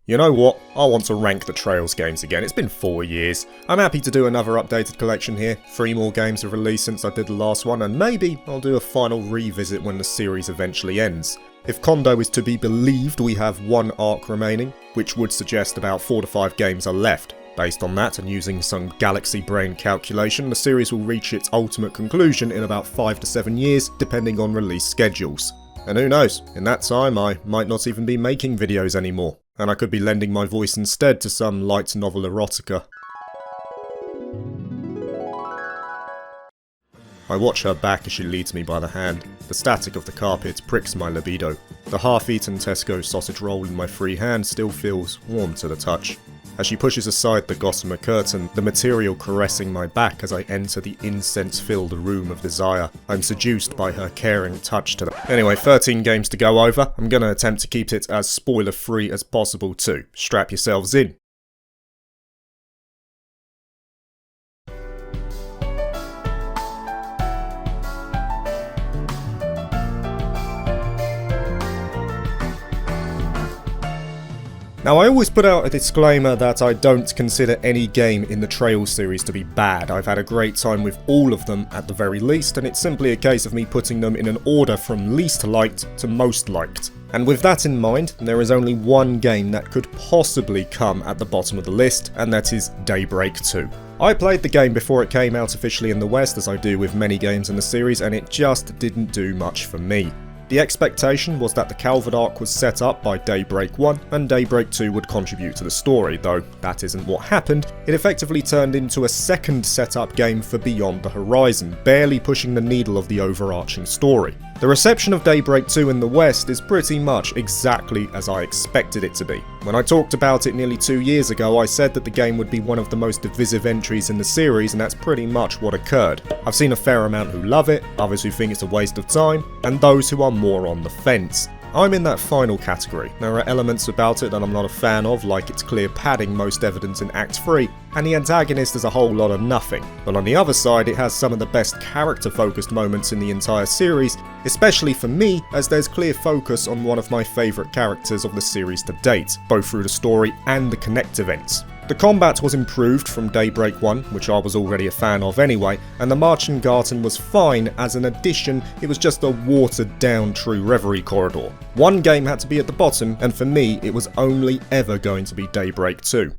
You know what, I want to rank the Trails games again. It's been 4 years. I'm happy to do another updated collection here. 3 more games have released since I did the last one, and maybe I'll do a final revisit when the series eventually ends. If Kondo is to be believed, we have 1 arc remaining, which would suggest about 4 to 5 games are left. Based on that, and using some galaxy brain calculation, the series will reach its ultimate conclusion in about 5 to 7 years, depending on release schedules. And who knows, in that time I might not even be making videos anymore, and I could be lending my voice instead to some light novel erotica. I watch her back as she leads me by the hand. The static of the carpet pricks my libido. The half-eaten Tesco sausage roll in my free hand still feels warm to the touch. As she pushes aside the gossamer curtain, the material caressing my back as I enter the incense-filled room of desire, I'm seduced by her caring touch to the— Anyway, 13 games to go over. I'm gonna attempt to keep it as spoiler-free as possible too. Strap yourselves in. Now, I always put out a disclaimer that I don't consider any game in the Trails series to be bad. I've had a great time with all of them at the very least, and it's simply a case of me putting them in an order from least liked to most liked. And with that in mind, there is only one game that could possibly come at the bottom of the list, and that is Daybreak 2. I played the game before it came out officially in the West, as I do with many games in the series, and it just didn't do much for me. The expectation was that the Calvert arc was set up by Daybreak 1 and Daybreak 2 would contribute to the story, though that isn't what happened. It effectively turned into a second setup game for Beyond the Horizon, barely pushing the needle of the overarching story. The reception of Daybreak 2 in the West is pretty much exactly as I expected it to be. When I talked about it nearly 2 years ago, I said that the game would be one of the most divisive entries in the series, and that's pretty much what occurred. I've seen a fair amount who love it, others who think it's a waste of time, and those who are more on the fence. I'm in that final category. There are elements about it that I'm not a fan of, like its clear padding most evident in Act 3, and the antagonist is a whole lot of nothing. But on the other side, it has some of the best character-focused moments in the entire series, especially for me, as there's clear focus on one of my favourite characters of the series to date, both through the story and the Connect events. The combat was improved from Daybreak 1, which I was already a fan of anyway, and the Marching Garden was fine. As an addition, it was just a watered down true Reverie corridor. One game had to be at the bottom, and for me it was only ever going to be Daybreak 2.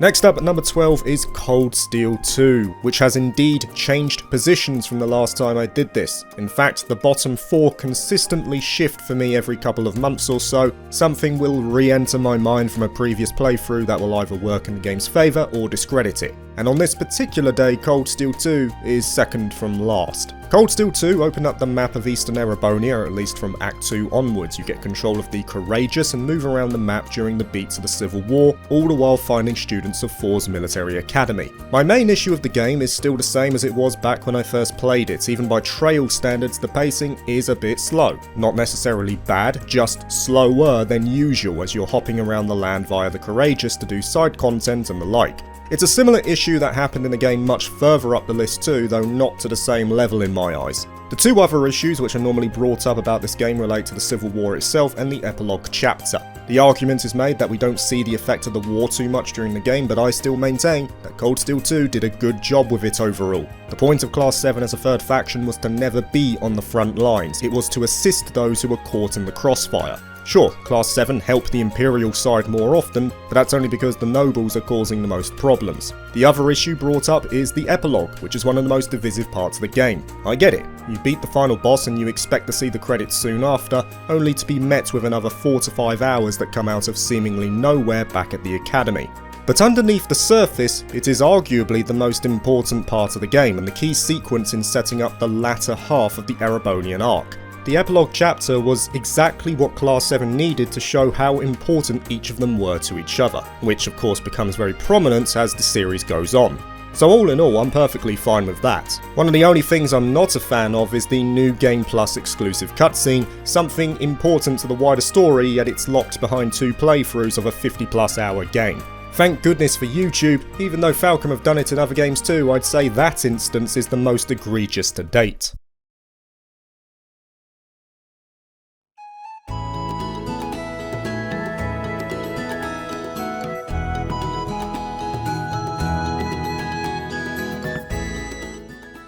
Next up at number 12 is Cold Steel 2, which has indeed changed positions from the last time I did this. In fact, the bottom 4 consistently shift for me every couple of months or so. Something will re-enter my mind from a previous playthrough that will either work in the game's favour or discredit it. And on this particular day, Cold Steel 2 is second from last. Cold Steel 2 opened up the map of Eastern Erebonia, at least from Act 2 onwards. You get control of the Courageous and move around the map during the beats of the Civil War, all the while finding students of Thor's military academy. My main issue of the game is still the same as it was back when I first played it. Even by Trail standards, the pacing is a bit slow. Not necessarily bad, just slower than usual as you're hopping around the land via the Courageous to do side content and the like. It's a similar issue that happened in a game much further up the list too, though not to the same level in my eyes. The 2 other issues which are normally brought up about this game relate to the Civil War itself and the epilogue chapter. The argument is made that we don't see the effect of the war too much during the game, but I still maintain that Cold Steel 2 did a good job with it overall. The point of Class 7 as a third faction was to never be on the front lines. It was to assist those who were caught in the crossfire. Sure, Class 7 helped the Imperial side more often, but that's only because the nobles are causing the most problems. The other issue brought up is the epilogue, which is one of the most divisive parts of the game. I get it, you beat the final boss and you expect to see the credits soon after, only to be met with another 4 to 5 hours that come out of seemingly nowhere back at the academy. But underneath the surface, it is arguably the most important part of the game and the key sequence in setting up the latter half of the Erebonian arc. The epilogue chapter was exactly what Class 7 needed to show how important each of them were to each other, which of course becomes very prominent as the series goes on. So all in all, I'm perfectly fine with that. One of the only things I'm not a fan of is the new Game Plus exclusive cutscene, something important to the wider story, yet it's locked behind 2 playthroughs of a 50+ hour game. Thank goodness for YouTube. Even though Falcom have done it in other games too, I'd say that instance is the most egregious to date.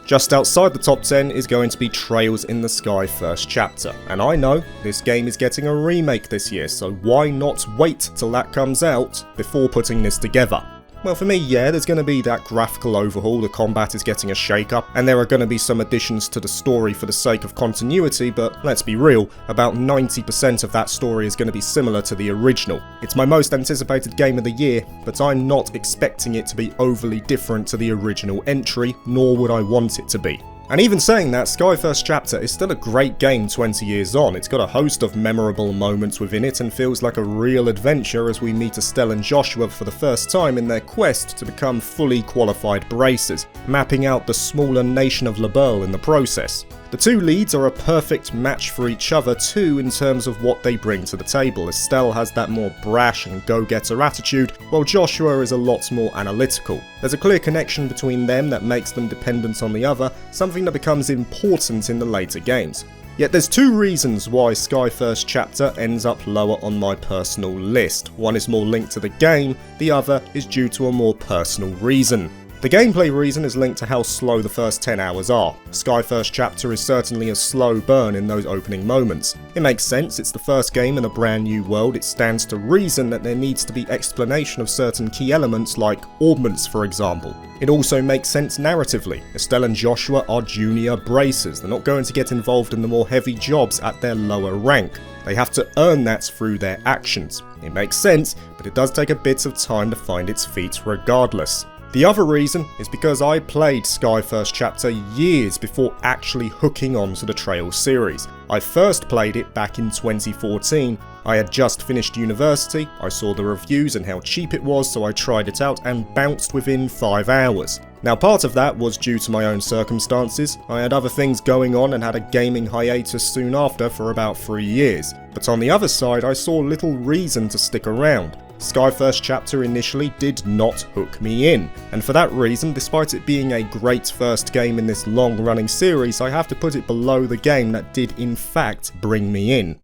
Just outside the top 10 is going to be Trails in the Sky First Chapter, and I know this game is getting a remake this year, so why not wait till that comes out before putting this together? Well, for me, yeah, there's going to be that graphical overhaul, the combat is getting a shake-up, and there are going to be some additions to the story for the sake of continuity, but let's be real, about 90% of that story is going to be similar to the original. It's my most anticipated game of the year, but I'm not expecting it to be overly different to the original entry, nor would I want it to be. And even saying that, Sky First Chapter is still a great game 20 years on. It's got a host of memorable moments within it and feels like a real adventure as we meet Estelle and Joshua for the first time in their quest to become fully qualified bracers, mapping out the smaller nation of Laberle in the process. The 2 leads are a perfect match for each other too in terms of what they bring to the table. Estelle has that more brash and go-getter attitude, while Joshua is a lot more analytical. There's a clear connection between them that makes them dependent on the other, something that becomes important in the later games. Yet there's 2 reasons why Sky First Chapter ends up lower on my personal list. One is more linked to the game, the other is due to a more personal reason. The gameplay reason is linked to how slow the first 10 hours are. Sky First Chapter is certainly a slow burn in those opening moments. It makes sense, it's the first game in a brand new world, it stands to reason that there needs to be explanation of certain key elements like orbments for example. It also makes sense narratively. Estelle and Joshua are junior bracers, they're not going to get involved in the more heavy jobs at their lower rank. They have to earn that through their actions. It makes sense, but it does take a bit of time to find its feet regardless. The other reason is because I played Sky First Chapter years before actually hooking onto the Trails series. I first played it back in 2014. I had just finished university, I saw the reviews and how cheap it was, so I tried it out and bounced within 5 hours. Now part of that was due to my own circumstances. I had other things going on and had a gaming hiatus soon after for about 3 years. But on the other side, I saw little reason to stick around. Sky First Chapter initially did not hook me in, and for that reason, despite it being a great first game in this long-running series, I have to put it below the game that did in fact bring me in.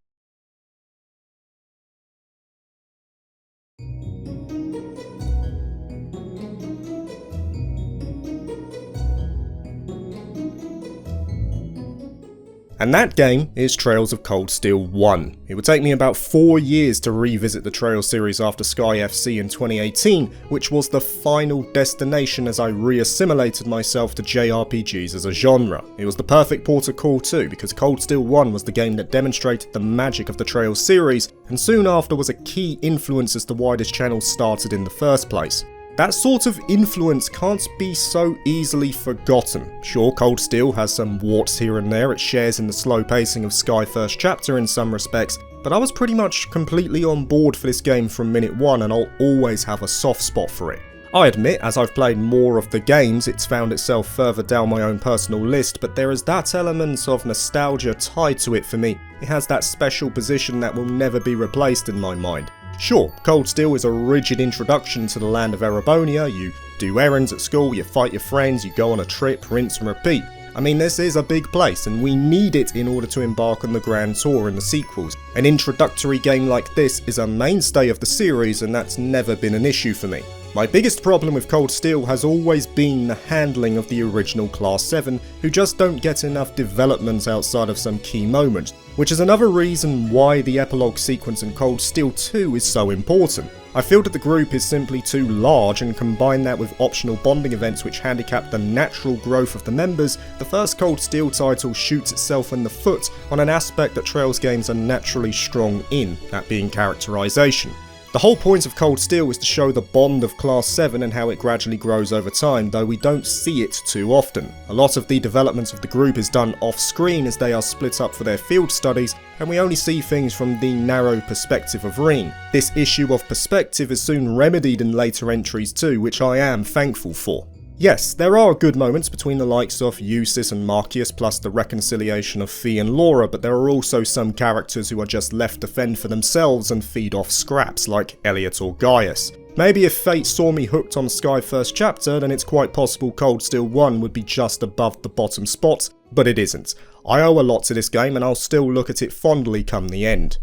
And that game is Trails of Cold Steel 1. It would take me about 4 years to revisit the Trails series after Sky FC in 2018, which was the final destination as I re-assimilated myself to JRPGs as a genre. It was the perfect port of call too, because Cold Steel 1 was the game that demonstrated the magic of the Trails series, and soon after was a key influence as to why this channel started in the first place. That sort of influence can't be so easily forgotten. Sure, Cold Steel has some warts here and there, it shares in the slow pacing of Sky First Chapter in some respects, but I was pretty much completely on board for this game from minute 1 and I'll always have a soft spot for it. I admit, as I've played more of the games, it's found itself further down my own personal list, but there is that element of nostalgia tied to it for me. It has that special position that will never be replaced in my mind. Sure, Cold Steel is a rigid introduction to the land of Erebonia. You do errands at school, you fight your friends, you go on a trip, rinse and repeat. I mean, this is a big place and we need it in order to embark on the grand tour in the sequels. An introductory game like this is a mainstay of the series and that's never been an issue for me. My biggest problem with Cold Steel has always been the handling of the original Class 7, who just don't get enough development outside of some key moments, which is another reason why the epilogue sequence in Cold Steel 2 is so important. I feel that the group is simply too large, and combine that with optional bonding events which handicap the natural growth of the members, the first Cold Steel title shoots itself in the foot on an aspect that Trails games are naturally strong in, that being characterization. The whole point of Cold Steel is to show the bond of Class 7 and how it gradually grows over time, though we don't see it too often. A lot of the development of the group is done off-screen as they are split up for their field studies, and we only see things from the narrow perspective of Reen. This issue of perspective is soon remedied in later entries too, which I am thankful for. Yes, there are good moments between the likes of Eustace and Marcius, plus the reconciliation of Fee and Laura, but there are also some characters who are just left to fend for themselves and feed off scraps, like Elliot or Gaius. Maybe if fate saw me hooked on Sky first chapter, then it's quite possible Cold Steel 1 would be just above the bottom spot, but it isn't. I owe a lot to this game and I'll still look at it fondly come the end.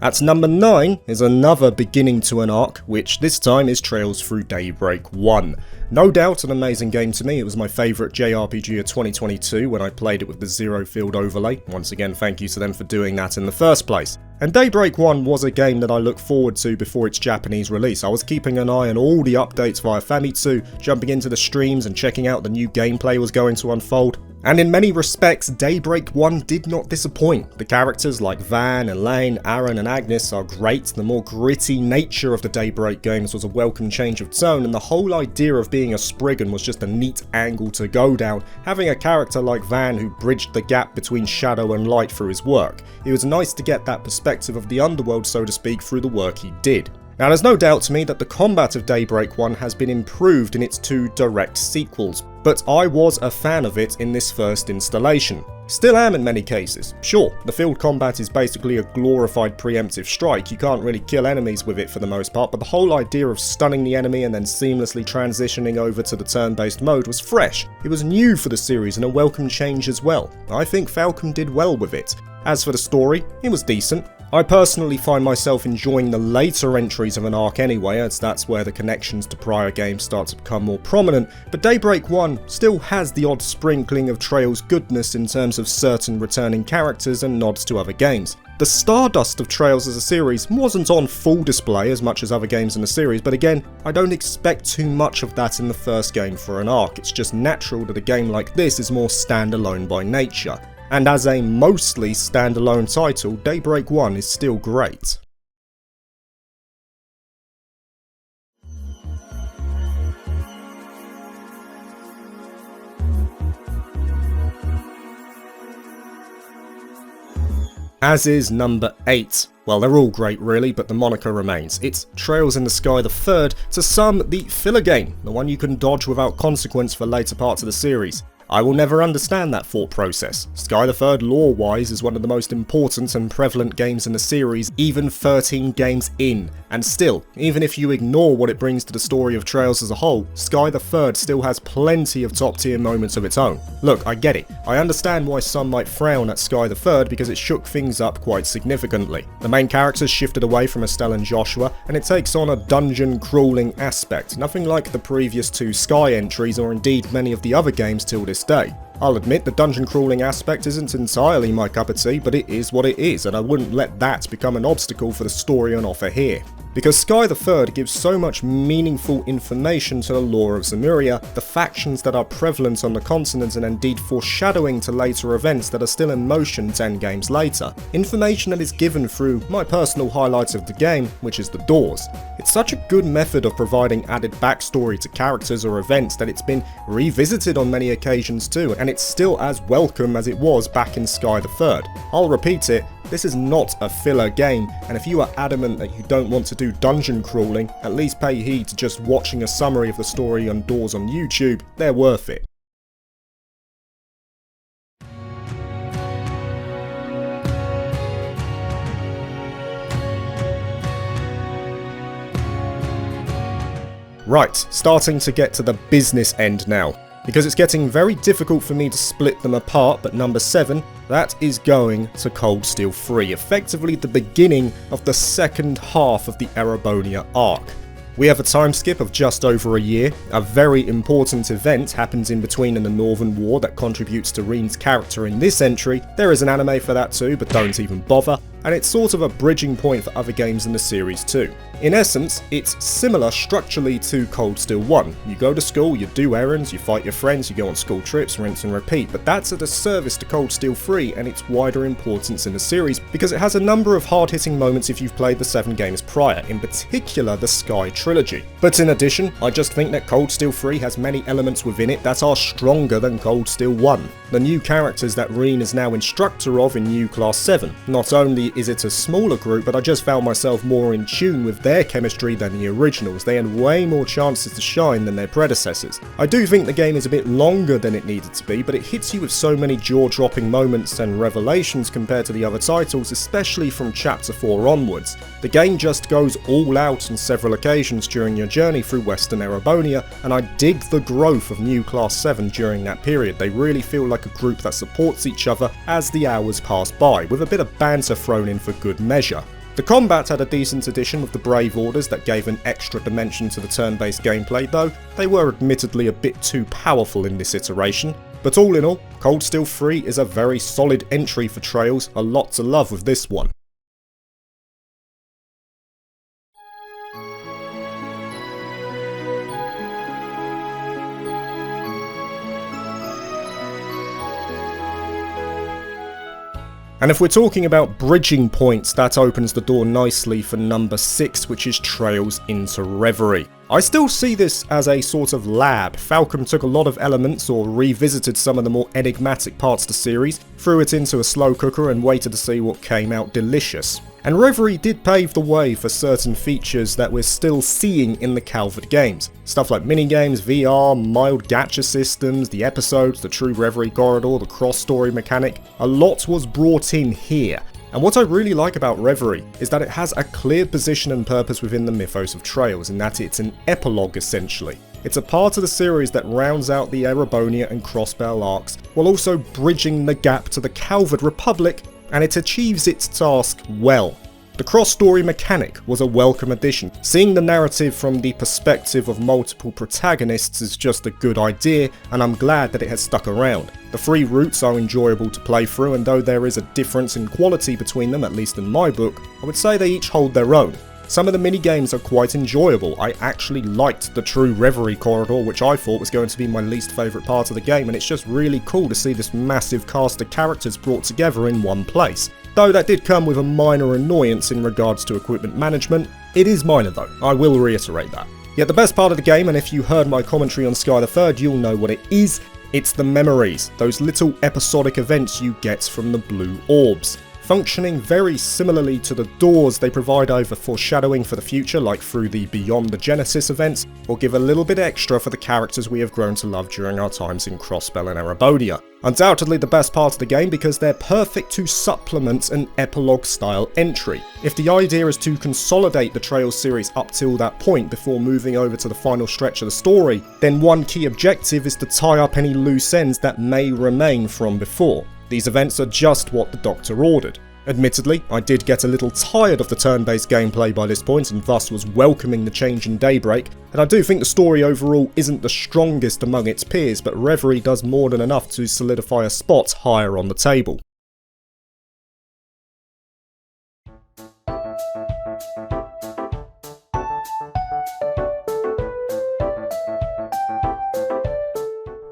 At number 9 is another beginning to an arc, which this time is Trails Through Daybreak 1. No doubt an amazing game to me. It was my favourite JRPG of 2022 when I played it with the Zero Field overlay. Once again, thank you to them for doing that in the first place. And Daybreak 1 was a game that I looked forward to before its Japanese release. I was keeping an eye on all the updates via Famitsu, jumping into the streams and checking out the new gameplay was going to unfold. And in many respects, Daybreak 1 did not disappoint. The characters like Van, Elaine, Aaron and Agnes are great. The more gritty nature of the Daybreak games was a welcome change of tone, and the whole idea of being a Spriggan was just a neat angle to go down, having a character like Van who bridged the gap between shadow and light through his work. It was nice to get that perspective of the underworld, so to speak, through the work he did. Now, there's no doubt to me that the combat of Daybreak 1 has been improved in its 2 direct sequels, but I was a fan of it in this first installation. Still am in many cases. Sure, the field combat is basically a glorified preemptive strike, you can't really kill enemies with it for the most part, but the whole idea of stunning the enemy and then seamlessly transitioning over to the turn-based mode was fresh. It was new for the series and a welcome change as well. I think Falcom did well with it. As for the story, it was decent. I personally find myself enjoying the later entries of an arc anyway, as that's where the connections to prior games start to become more prominent, but Daybreak 1 still has the odd sprinkling of Trails goodness in terms of certain returning characters and nods to other games. The stardust of Trails as a series wasn't on full display as much as other games in the series, but again, I don't expect too much of that in the first game for an arc. It's just natural that a game like this is more standalone by nature. And as a mostly standalone title, Daybreak 1 is still great. As is number 8. Well, they're all great really, but the moniker remains. It's Trails in the Sky the Third, to some the filler game, the one you can dodge without consequence for later parts of the series. I will never understand that thought process. Sky the Third lore-wise is one of the most important and prevalent games in the series, even 13 games in. And still, even if you ignore what it brings to the story of Trails as a whole, Sky the Third still has plenty of top-tier moments of its own. Look, I get it. I understand why some might frown at Sky the Third because it shook things up quite significantly. The main characters shifted away from Estelle and Joshua, and it takes on a dungeon crawling aspect, nothing like the previous 2 Sky entries or indeed many of the other games till this day. I'll admit the dungeon crawling aspect isn't entirely my cup of tea, but it is what it is, and I wouldn't let that become an obstacle for the story on offer here. Because Sky the Third gives so much meaningful information to the lore of Zemuria, the factions that are prevalent on the continent, and indeed foreshadowing to later events that are still in motion 10 games later. Information that is given through my personal highlight of the game, which is the doors. It's such a good method of providing added backstory to characters or events that it's been revisited on many occasions too, and it's still as welcome as it was back in Sky the Third. I'll repeat it, this is not a filler game, and if you are adamant that you don't want to do dungeon crawling, at least pay heed to just watching a summary of the story on doors on YouTube, they're worth it. Right, starting to get to the business end now, because it's getting very difficult for me to split them apart, but number 7, that is going to Cold Steel 3, effectively the beginning of the second half of the Erebonia arc. We have a time skip of just over a year, a very important event happens in between in the Northern War that contributes to Reen's character in this entry. There is an anime for that too, but don't even bother. and it's sort of a bridging point for other games in the series too. In essence, it's similar structurally to Cold Steel 1. You go to school, you do errands, you fight your friends, you go on school trips, rinse and repeat, but that's a disservice to Cold Steel 3 and its wider importance in the series because it has a number of hard-hitting moments if you've played the 7 games prior, in particular the Sky trilogy. But in addition, I just think that Cold Steel 3 has many elements within it that are stronger than Cold Steel 1. The new characters that Reen is now instructor of in New Class 7. Not only is it a smaller group, but I just found myself more in tune with their chemistry than the originals. They had way more chances to shine than their predecessors. I do think the game is a bit longer than it needed to be, but it hits you with so many jaw-dropping moments and revelations compared to the other titles, especially from Chapter 4 onwards. The game just goes all out on several occasions during your journey through Western Erebonia, and I dig the growth of New Class 7 during that period. They really feel like a group that supports each other as the hours pass by, with a bit of banter thrown in for good measure. The combat had a decent addition with the Brave Orders that gave an extra dimension to the turn-based gameplay, though they were admittedly a bit too powerful in this iteration. But all in all, Cold Steel 3 is a very solid entry for Trails, a lot to love with this one. And if we're talking about bridging points, that opens the door nicely for number 6, which is Trails into Reverie. I still see this as a sort of lab. Falcom took a lot of elements or revisited some of the more enigmatic parts of the series, threw it into a slow cooker and waited to see what came out delicious. And Reverie did pave the way for certain features that we're still seeing in the Calvert games. Stuff like minigames, VR, mild gacha systems, the episodes, the true Reverie corridor, the cross-story mechanic. A lot was brought in here. And what I really like about Reverie is that it has a clear position and purpose within the mythos of Trails, in that it's an epilogue essentially. It's a part of the series that rounds out the Erebonia and Crossbell arcs, while also bridging the gap to the Calvert Republic, and it achieves its task well. The cross-story mechanic was a welcome addition. Seeing the narrative from the perspective of multiple protagonists is just a good idea, and I'm glad that it has stuck around. The 3 routes are enjoyable to play through, and though there is a difference in quality between them, at least in my book, I would say they each hold their own. Some of the mini-games are quite enjoyable. I actually liked the true Reverie corridor, which I thought was going to be my least favourite part of the game, and it's just really cool to see this massive cast of characters brought together in one place. Though that did come with a minor annoyance in regards to equipment management. It is minor though, I will reiterate that. Yet the best part of the game, and if you heard my commentary on Sky the Third, you'll know what it is. It's the memories, those little episodic events you get from the blue orbs. Functioning very similarly to the doors, they provide either foreshadowing for the future, like through the Beyond the Genesis events, or give a little bit extra for the characters we have grown to love during our times in Crossbell and Erebonia. Undoubtedly the best part of the game because they're perfect to supplement an epilogue style entry. If the idea is to consolidate the Trails series up till that point before moving over to the final stretch of the story, then one key objective is to tie up any loose ends that may remain from before. These events are just what the Doctor ordered. Admittedly, I did get a little tired of the turn-based gameplay by this point and thus was welcoming the change in Daybreak, and I do think the story overall isn't the strongest among its peers, but Reverie does more than enough to solidify a spot higher on the table.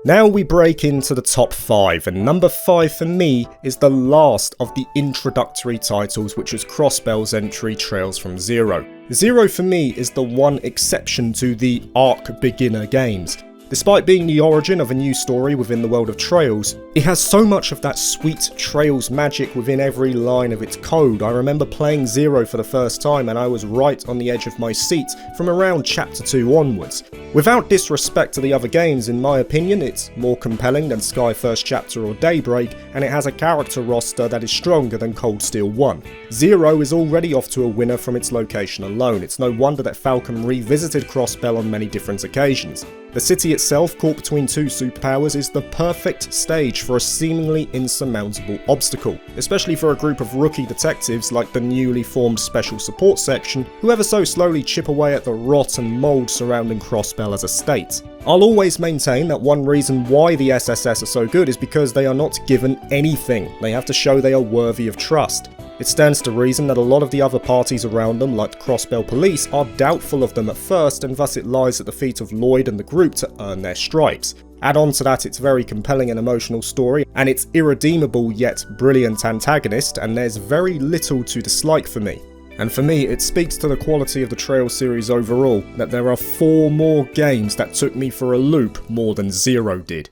Now we break into the top 5, and number 5 for me is the last of the introductory titles, which is Crossbell's entry Trails from Zero. Zero for me is the one exception to the ARC beginner games. Despite being the origin of a new story within the world of Trails, it has so much of that sweet Trails magic within every line of its code. I remember playing Zero for the first time and I was right on the edge of my seat from around chapter 2 onwards. Without disrespect to the other games, in my opinion, it's more compelling than Sky First Chapter or Daybreak, and it has a character roster that is stronger than Cold Steel 1. Zero is already off to a winner from its location alone. It's no wonder that Falcom revisited Crossbell on many different occasions. The city itself, caught between two superpowers, is the perfect stage for a seemingly insurmountable obstacle, especially for a group of rookie detectives like the newly formed Special Support Section, who ever so slowly chip away at the rot and mould surrounding Crossbell as a state. I'll always maintain that one reason why the SSS are so good is because they are not given anything. They have to show they are worthy of trust. It stands to reason that a lot of the other parties around them, like the Crossbell Police, are doubtful of them at first, and thus it lies at the feet of Lloyd and the group to earn their stripes. Add on to that its very compelling and emotional story, and its irredeemable yet brilliant antagonist, and there's very little to dislike for me. And for me, it speaks to the quality of the Trails series overall, that there are 4 more games that took me for a loop more than 0 did.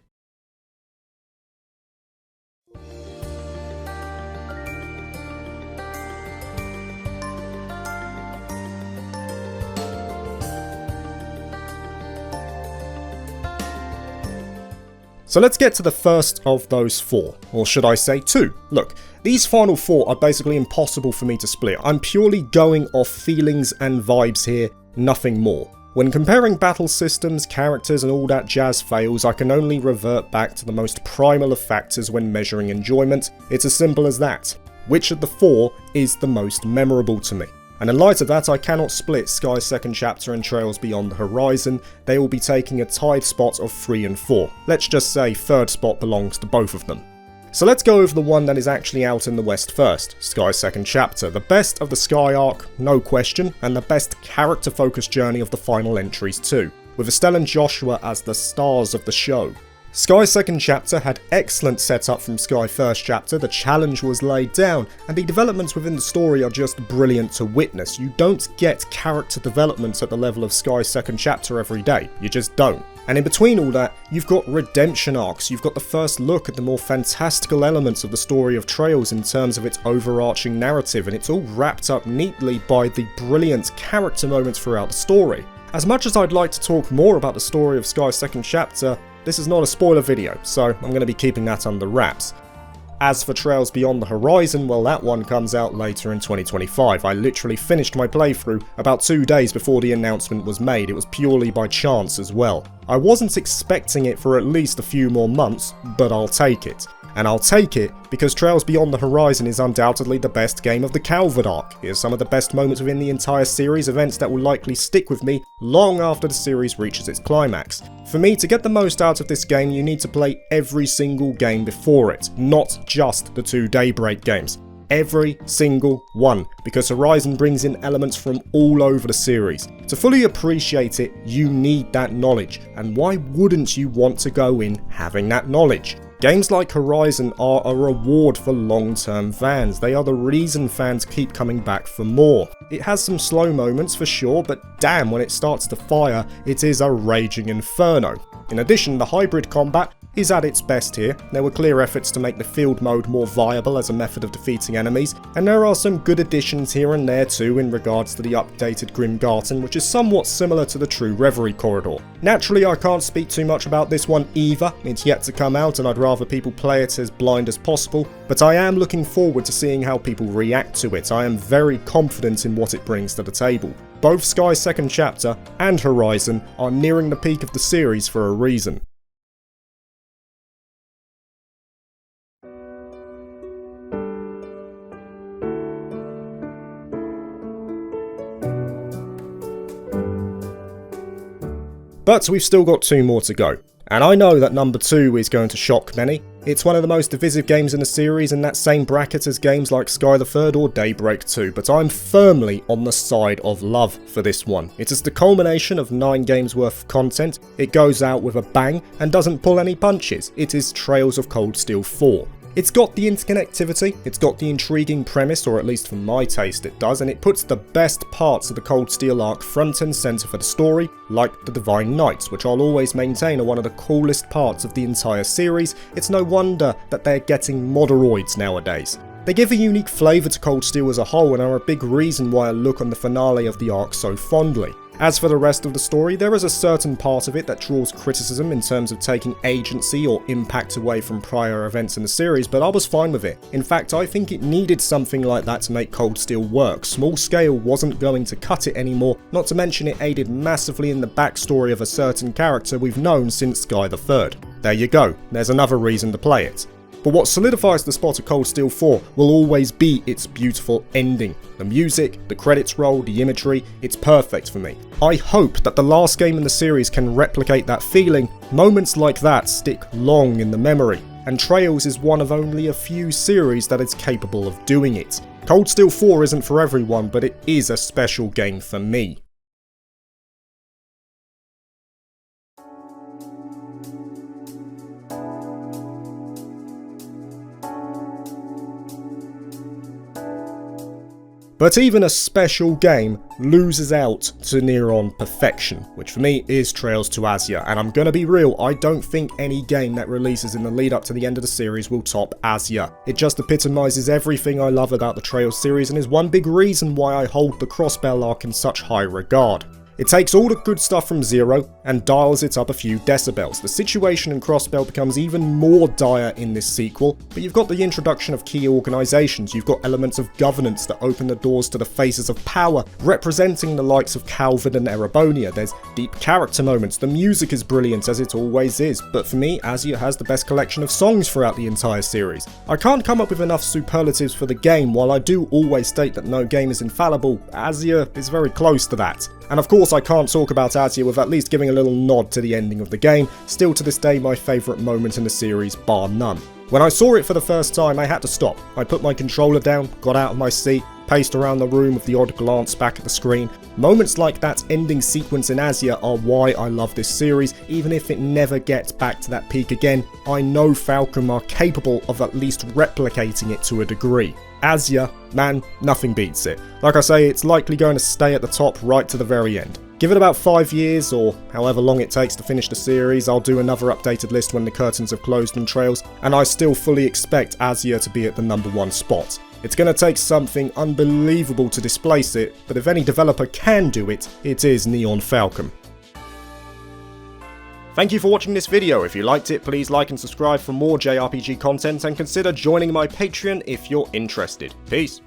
So let's get to the first of those 4, or should I say 2. Look, these final 4 are basically impossible for me to split. I'm purely going off feelings and vibes here, nothing more. When comparing battle systems, characters and all that jazz fails, I can only revert back to the most primal of factors when measuring enjoyment. It's as simple as that. Which of the 4 is the most memorable to me? And in light of that, I cannot split Sky's second chapter and Trails Beyond the Horizon. They will be taking a tied spot of 3 and 4. Let's just say third spot belongs to both of them. So let's go over the one that is actually out in the West first, Sky's second chapter. The best of the Sky arc, no question, and the best character-focused journey of the final entries too, with Estelle and Joshua as the stars of the show. Sky's second chapter had excellent setup from Sky's first chapter, the challenge was laid down, and the developments within the story are just brilliant to witness. You don't get character developments at the level of Sky's second chapter every day, you just don't. And in between all that, you've got redemption arcs, you've got the first look at the more fantastical elements of the story of Trails in terms of its overarching narrative, and it's all wrapped up neatly by the brilliant character moments throughout the story. As much as I'd like to talk more about the story of Sky's second chapter, this is not a spoiler video, so I'm going to be keeping that under wraps. As for Trails Beyond the Horizon, well, that one comes out later in 2025. I literally finished my playthrough about 2 days before the announcement was made. It was purely by chance as well. I wasn't expecting it for at least a few more months, but I'll take it. And I'll take it because Trails Beyond the Horizon is undoubtedly the best game of the Calvert arc. Here's some of the best moments within the entire series, events that will likely stick with me long after the series reaches its climax. For me, to get the most out of this game, you need to play every single game before it, not just the 2 Daybreak games. Every single one, because Horizon brings in elements from all over the series. To fully appreciate it, you need that knowledge, and why wouldn't you want to go in having that knowledge? Games like Horizon are a reward for long-term fans. They are the reason fans keep coming back for more. It has some slow moments for sure, but damn, when it starts to fire, it is a raging inferno. In addition, the hybrid combat is at its best here. There were clear efforts to make the field mode more viable as a method of defeating enemies, and there are some good additions here and there too in regards to the updated Grimgarten, which is somewhat similar to the true Reverie corridor. Naturally, I can't speak too much about this one either, it's yet to come out and I'd rather people play it as blind as possible, but I am looking forward to seeing how people react to it. I am very confident in what it brings to the table. Both Sky's second chapter and Horizon are nearing the peak of the series for a reason. But we've still got 2 more to go. And I know that number 2 is going to shock many. It's one of the most divisive games in the series in that same bracket as games like Sky the Third or Daybreak 2, but I'm firmly on the side of love for this one. It is the culmination of 9 games worth of content, it goes out with a bang and doesn't pull any punches. It is Trails of Cold Steel 4. It's got the interconnectivity, it's got the intriguing premise, or at least for my taste it does, and it puts the best parts of the Cold Steel arc front and centre for the story, like the Divine Knights, which I'll always maintain are one of the coolest parts of the entire series. It's no wonder that they're getting modoroids nowadays. They give a unique flavour to Cold Steel as a whole and are a big reason why I look on the finale of the arc so fondly. As for the rest of the story, there is a certain part of it that draws criticism in terms of taking agency or impact away from prior events in the series, but I was fine with it. In fact, I think it needed something like that to make Cold Steel work. Small scale wasn't going to cut it anymore, not to mention it aided massively in the backstory of a certain character we've known since Sky the Third. There you go, there's another reason to play it. But what solidifies the spot of Cold Steel 4 will always be its beautiful ending. The music, the credits roll, the imagery, it's perfect for me. I hope that the last game in the series can replicate that feeling. Moments like that stick long in the memory, and Trails is one of only a few series that is capable of doing it. Cold Steel 4 isn't for everyone, but it is a special game for me. But even a special game loses out to near-on perfection, which for me is Trails to Azure, and I'm gonna be real, I don't think any game that releases in the lead up to the end of the series will top Azure. It just epitomises everything I love about the Trails series and is one big reason why I hold the Crossbell arc in such high regard. It takes all the good stuff from Zero and dials it up a few decibels. The situation in Crossbell becomes even more dire in this sequel, but you've got the introduction of key organisations, you've got elements of governance that open the doors to the faces of power, representing the likes of Calvin and Erebonia. There's deep character moments, the music is brilliant as it always is, but for me, Azure has the best collection of songs throughout the entire series. I can't come up with enough superlatives for the game. While I do always state that no game is infallible, Azure is very close to that. And of course I can't talk about Azure with at least giving a little nod to the ending of the game, still to this day my favourite moment in the series bar none. When I saw it for the first time I had to stop. I put my controller down, got out of my seat, paced around the room with the odd glance back at the screen. Moments like that ending sequence in Azure are why I love this series. Even if it never gets back to that peak again, I know Falcom are capable of at least replicating it to a degree. Azure, man, nothing beats it. Like I say, it's likely going to stay at the top right to the very end. Give it about 5 years, or however long it takes to finish the series, I'll do another updated list when the curtains have closed on Trails, and I still fully expect Azure to be at the #1 spot. It's going to take something unbelievable to displace it, but if any developer can do it, it is Neon Falcom. Thank you for watching this video. If you liked it, please like and subscribe for more JRPG content, and consider joining my Patreon if you're interested. Peace.